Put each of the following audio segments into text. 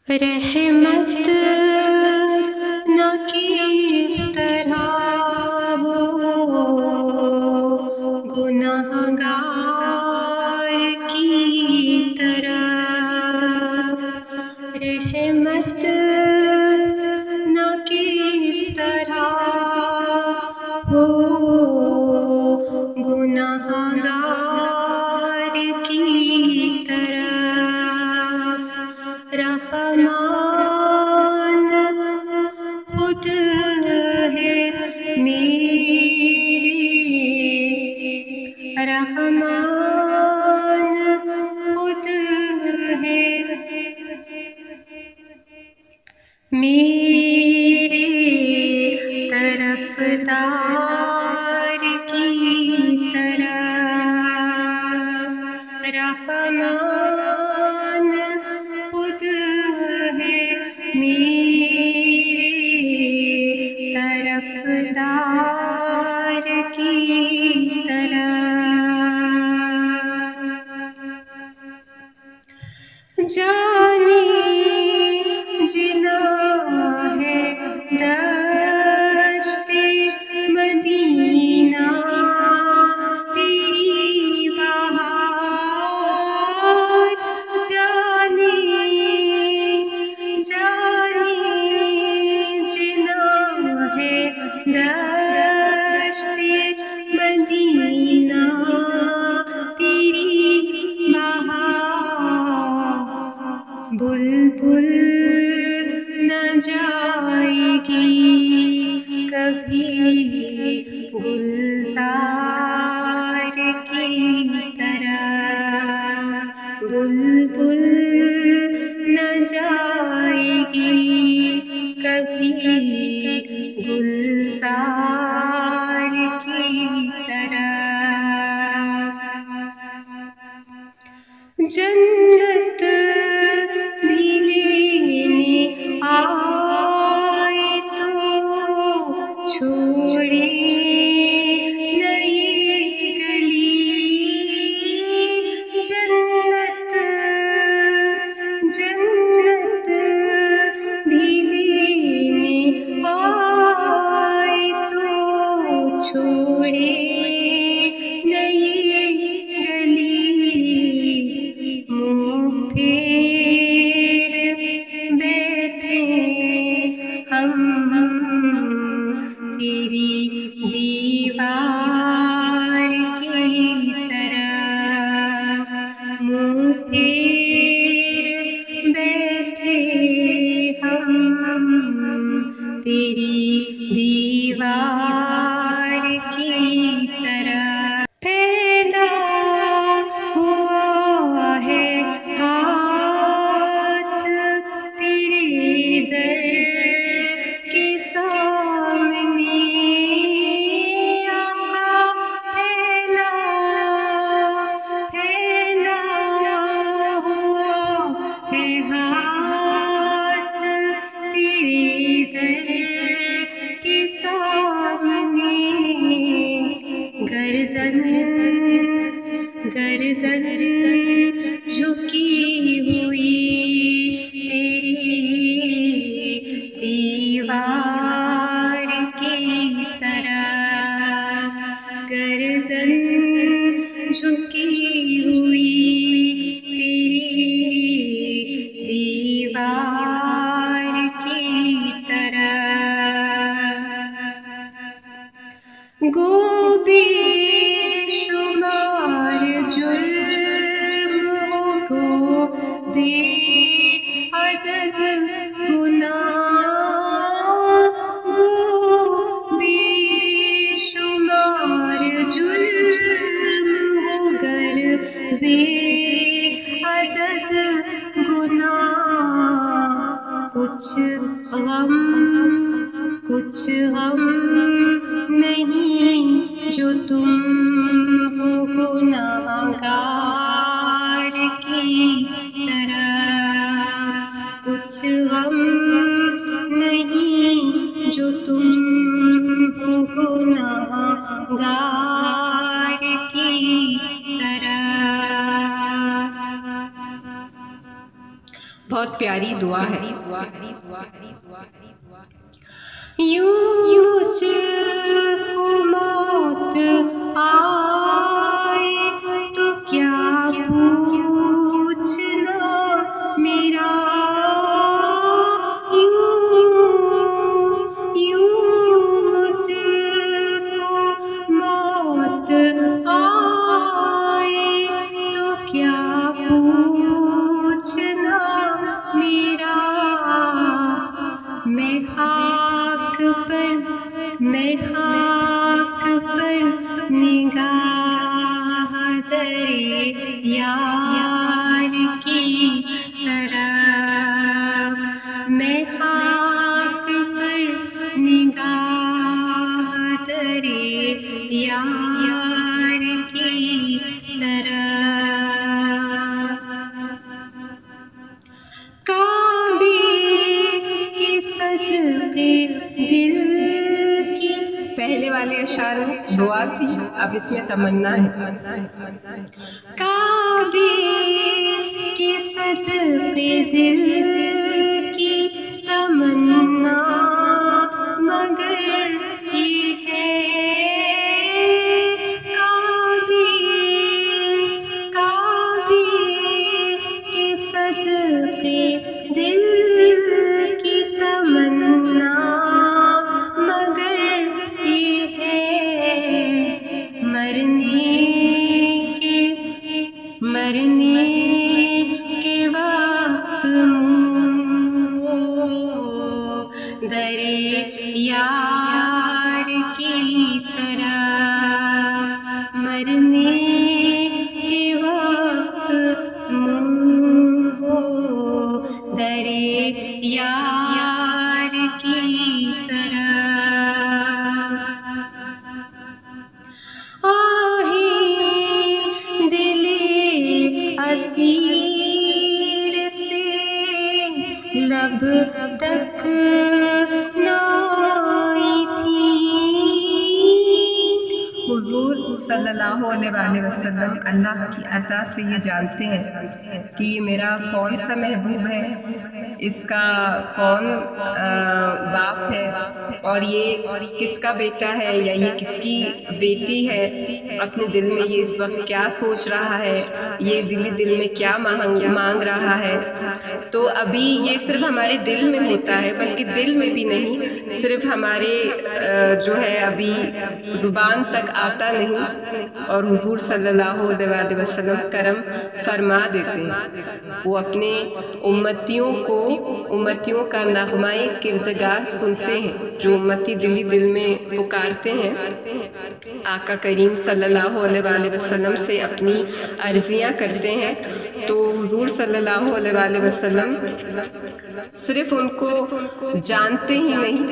رحمت نہ کس طرح ہو گناہ گار کی طرح، رحمت نہ کس طرح ہو گناہ گار کی طرح، رحمان خود ہے میرے، رحمان خود ہے میرے طرفدار کی طرح، رحمان خود ہے میرے طرفدار کی طرح، جانے جنا ہے دشت مدینہ تیری بہار، جانے جنا ہے دشت مدینہ تیری بہار، بلبل نہ جائے گی کبھی گلزار کی طرح، بلبل نہ جائے گی کبھی گلزار کی طرح، جنت بھی لینے آئے تو چھوڑے نئی گلی، جنت بھی لینے آئے تو چھوڑے نئی گلی، منہ پھیر بیٹھے ہم تیری دیوار کی طرف، منہ پھیر بیٹھے ہم تیری دیوار کی طرح، پھیلا ہوا ہے ہاتھ تیرے در کے سامنے، آقا پھیلا ہوا ہے ہاتھ تیرے در کے سامنے، گردن جھکی ہوئی تیری دیوار کی طرف، گردن جھکی ہوئی تیری دیوار کی طرح، گو بے شمار جرم ہو گو بے عدد گناہ، گو بے شمار جرم ہو گر بے عدد گناہ، کچھ غم نہیں جو تم ہو گناہ گار کی طرح، کچھ غم نہیں جو تم ہو گناہ گار کی طرح، بہت پیاری دعا ہے. یوں مجھ کو موت آئے تو کیا پوچھنا میرا، یوں مجھ کو موت آئے تو کیا پوچھنا میرا. میں خاک پر نگاہ درے یار کی طرف، میں خاک پر نگاہ درے یار کی طرف. کعبے کے صدقے دل کی، پہلے والے اشعار میں دعا تھی، اب اس میں تمنا ہے. کعبے کے صدقے دل کی تمنا مگر یہ ہے، کعبے کے صدقے دل کی تمنا مگر یہ ہے، مرنے کے وقت منہ درے یار کی طرف، مرنے کے وقت منہ درے یار کی طرف. آہیں دل اسیر سے لب تک نہ آئی تھی. حضور صلی اللہ علیہ وآلہ وسلم اللہ کی عطا سے یہ جانتے ہیں کہ یہ میرا کون سا محبوب ہے، اس کا کون باپ ہے، اور یہ کس کا بیٹا ہے یا یہ کس کی بیٹی ہے. اپنے دل میں یہ اس وقت کیا سوچ رہا ہے، یہ دل میں کیا مانگ رہا ہے. تو ابھی یہ صرف ہمارے دل میں ہوتا ہے، بلکہ دل میں بھی نہیں، صرف ہمارے جو ہے ابھی زبان تک آتا نہیں، اور حضور صلی اللہ علیہ وسلم کرم فرما دیتے ہیں. وہ اپنے امتیوں کا نغمہ کردگار سنتے ہیں، جو امتی دل میں پکارتے ہیں. آقا کریم صلی اللہ علیہ وسلم سے اپنی عرضیاں کرتے ہیں، تو حضور صلی اللہ علیہ وسلم صرف ان کو جانتے ہی نہیں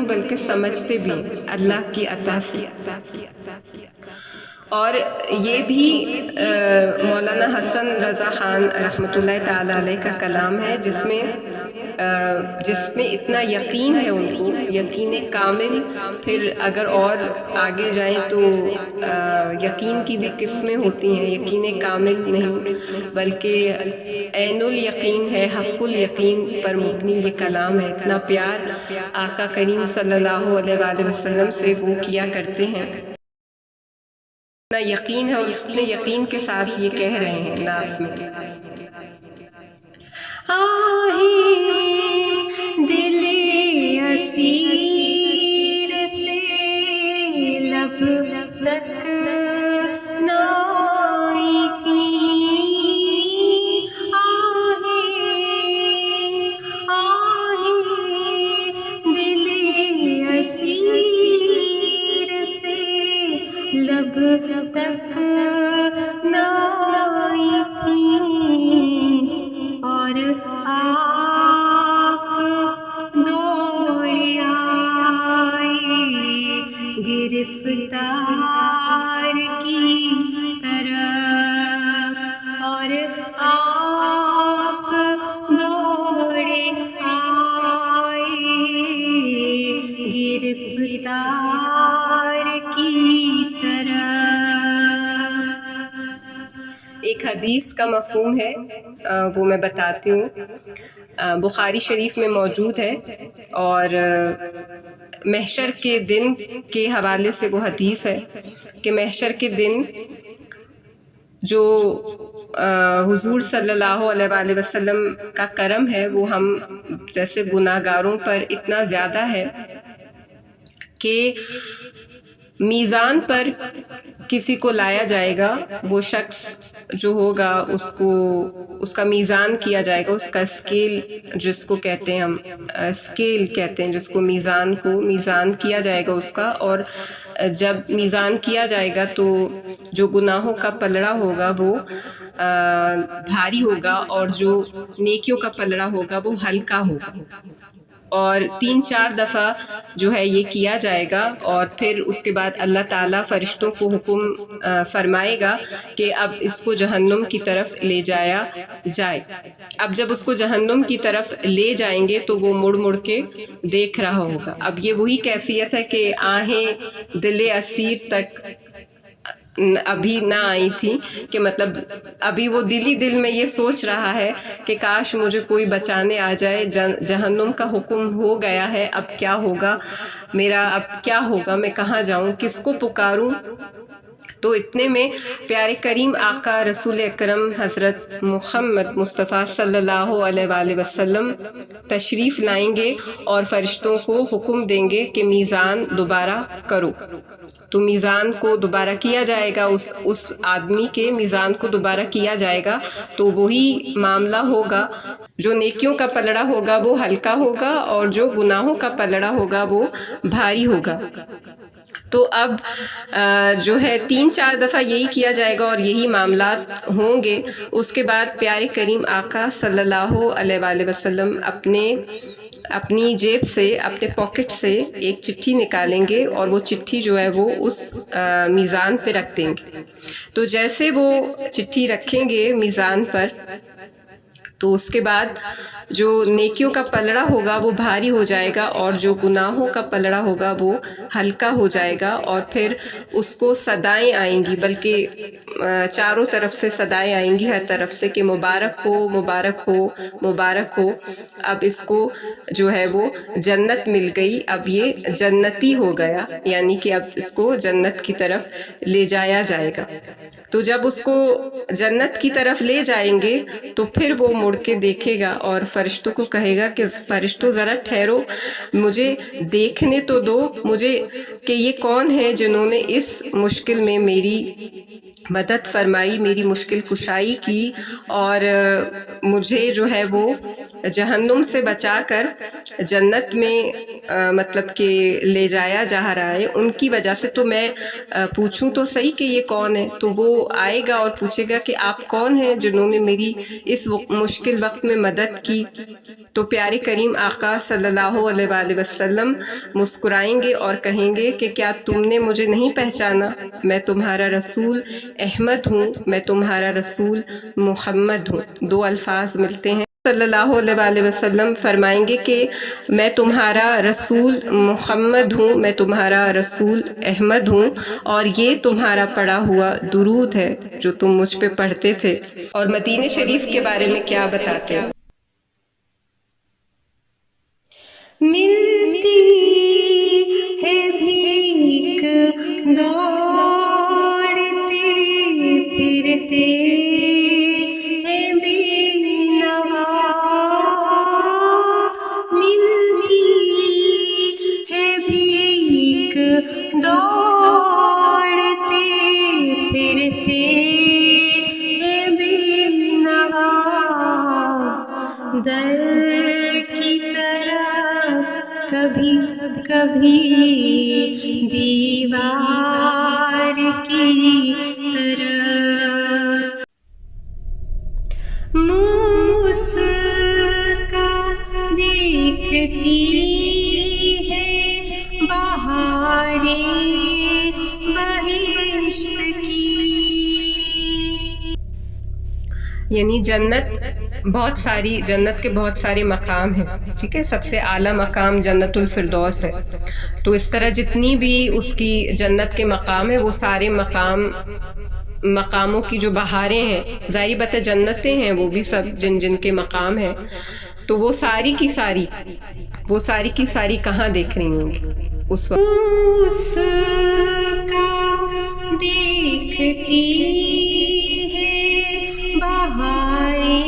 بلکہ سمجھتے بھی اللہ کی عطا سے. اور یہ بھی مولانا حسن رضا خان رحمۃ اللہ تعالی علیہ کا کلام ہے، جس میں اتنا یقین ہے ان کو، یقین کامل. پھر اگر اور آگے جائیں تو یقین کی بھی قسمیں ہوتی ہیں، یقین کامل نہیں بلکہ عین الیقین ہے، حق الیقین پر مبنی یہ کلام ہے. اتنا پیار آقا کریم صلی اللہ علیہ وسلم سے وہ کیا کرتے ہیں، اتنا یقین ہے، اور اتنے یقین کے ساتھ یہ کہہ رہے ہیں نعت میں. آہیں دل اسیر سے لب تک نہ آئی تھی. آہیں دل اسیر سے لب تک نہ آئی تھی، اور آپ دوڑے آئے گرفتار کی طرف، اور آپ دوڑے آئے گرفتار کی طرف. ایک حدیث کا مفہوم ہے وہ میں بتاتی ہوں. بخاری شریف میں موجود ہے، اور محشر کے دن کے حوالے سے وہ حدیث ہے کہ محشر کے دن جو حضور صلی اللہ علیہ وآلہ وسلم کا کرم ہے وہ ہم جیسے گناہ گاروں پر اتنا زیادہ ہے کہ میزان پر کسی کو لایا جائے گا، وہ شخص جو ہوگا اس کا میزان کیا جائے گا، اس کا اسکیل جس کو کہتے ہیں ہم اسکیل کہتے ہیں جس کو میزان کیا جائے گا اس کا. اور جب میزان کیا جائے گا تو جو گناہوں کا پلڑا ہوگا وہ بھاری ہوگا، اور جو نیکیوں کا پلڑا ہوگا وہ ہلکا ہوگا. اور 3-4 دفعہ جو ہے یہ کیا جائے گا، اور پھر اس کے بعد اللہ تعالیٰ فرشتوں کو حکم فرمائے گا کہ اب اس کو جہنم کی طرف لے جایا جائے. اب جب اس کو جہنم کی طرف لے جائیں گے تو وہ مڑ کے دیکھ رہا ہوگا. اب یہ وہی کیفیت ہے کہ آہیں دل اسیر تک ابھی نہ آئی تھی، کہ مطلب ابھی وہ دل میں یہ سوچ رہا ہے کہ کاش مجھے کوئی بچانے آ جائے، جہنم کا حکم ہو گیا ہے، اب کیا ہوگا میرا، اب کیا ہوگا، میں کہاں جاؤں، کس کو پکاروں. تو اتنے میں پیارے کریم آقا رسول اکرم حضرت محمد مصطفیٰ صلی اللہ علیہ وآلہ وسلم تشریف لائیں گے اور فرشتوں کو حکم دیں گے کہ میزان دوبارہ کرو. تو میزان کو دوبارہ کیا جائے گا، اس آدمی کے میزان کو دوبارہ کیا جائے گا. تو وہی معاملہ ہوگا، جو نیکیوں کا پلڑا ہوگا وہ ہلکا ہوگا، اور جو گناہوں کا پلڑا ہوگا وہ بھاری ہوگا. تو اب جو ہے 3-4 دفعہ یہی کیا جائے گا اور یہی معاملات ہوں گے. اس کے بعد پیارے کریم آقا صلی اللہ علیہ وآلہ وسلم اپنی جیب سے، اپنے پاکٹ سے ایک چٹھی نکالیں گے، اور وہ چٹھی جو ہے وہ اس میزان پہ رکھ دیں گے. تو جیسے وہ چٹھی رکھیں گے میزان پر، تو اس کے بعد جو نیکیوں کا پلڑا ہوگا وہ بھاری ہو جائے گا، اور جو گناہوں کا پلڑا ہوگا وہ ہلکا ہو جائے گا. اور پھر اس کو صدائیں آئیں گی، بلکہ چاروں طرف سے صدائیں آئیں گی، ہر طرف سے، کہ مبارک ہو، مبارک ہو، مبارک ہو. اب اس کو جو ہے وہ جنت مل گئی، اب یہ جنتی ہو گیا، یعنی کہ اب اس کو جنت کی طرف لے جایا جائے گا. تو جب اس کو جنت کی طرف لے جائیں گے تو پھر وہ مڑ کے دیکھے گا اور فرشتوں کو کہے گا کہ فرشتوں ذرا ٹھہرو، مجھے دیکھنے تو دو، مجھے کہ یہ کون ہے جنہوں نے اس مشکل میں میری مدد فرمائی، میری مشکل کشائی کی، اور مجھے جو ہے وہ جہنم سے بچا کر جنت میں مطلب کہ لے جایا جا رہا ہے. ان کی وجہ سے تو میں پوچھوں تو صحیح کہ یہ کون ہے. تو وہ آئے گا اور پوچھے گا کہ آپ کون ہیں جنہوں نے میری اس مشکل وقت میں مدد کی. تو پیارے کریم آقا صلی اللہ علیہ وآلہ وسلم مسکرائیں گے اور کہیں گے کہ کیا تم نے مجھے نہیں پہچانا؟ میں تمہارا رسول احمد ہوں، میں تمہارا رسول محمد ہوں. 2 الفاظ ملتے ہیں. صلی اللہ علیہ وآلہ وسلم فرمائیں گے کہ میں تمہارا رسول محمد ہوں، میں تمہارا رسول احمد ہوں، اور یہ تمہارا پڑھا ہوا درود ہے جو تم مجھ پہ پڑھتے تھے. اور مدینہ شریف کے بارے میں کیا بتاتے ہیں؟ ملتی ہے بھیک دوڑتے پھرتے ہیں بے نوا، ملتی ہے بھیک دوڑتے پھرتے ہیں بے نوا، در کی طرف کبھی کبھی دیوار کی طرف، مسکا دیکھتی ہے بہاریں بہشت کی. یعنی جنت کے بہت سارے مقام ہیں، ٹھیک ہے. سب سے اعلیٰ مقام جنت الفردوس ہے. تو اس طرح جتنی بھی اس کی جنت کے مقام ہیں وہ سارے مقام مقاموں کی جو بہاریں ہیں، ظاہری بات ہے جنتیں ہیں وہ بھی سب جن جن کے مقام ہیں، تو وہ ساری کی ساری کہاں دیکھ رہی ہوں گی اس وقت؟ اس کا دیکھتی ہے بہاریں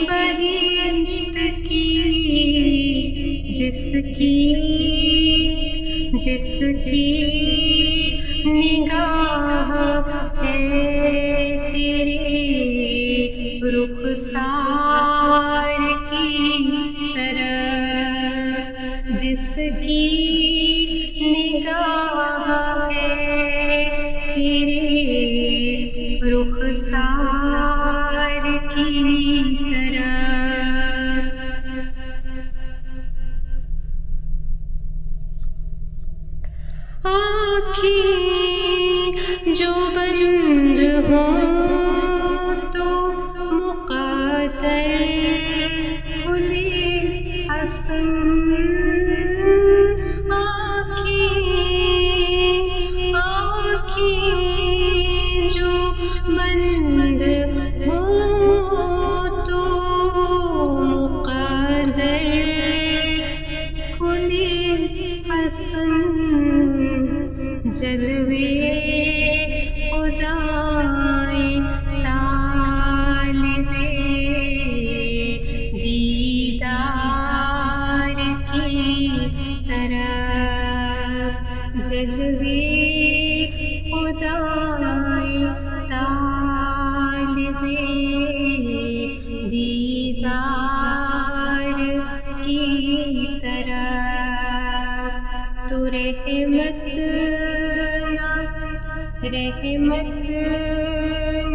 بہشت کی، جس کی نگاہ ہے تیرے رخسار کی طرف، جس کی نگاہ ہے تیرے رخسار کی طرف۔ آنکھیں جو بند ہوں تو مقدر کھلے حسن، آنکھیں جو بند ہوں تو مقدر کھلے حسن، جلوے خدائے طالب دیدار کی طرف، جلوے خدائے طالب دیدار کی طرف۔ تو رحمت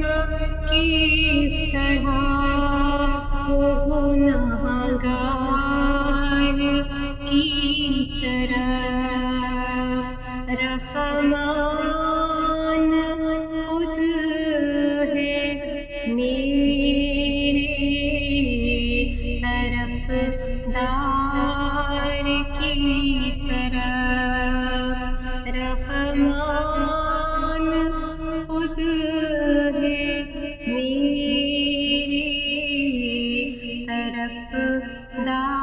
نہ کس طرح ہو گنہگار کی طرف، رحمان خود ہے میرے طرف دار کی طرف، رحمان خود ہے میرے طرف دار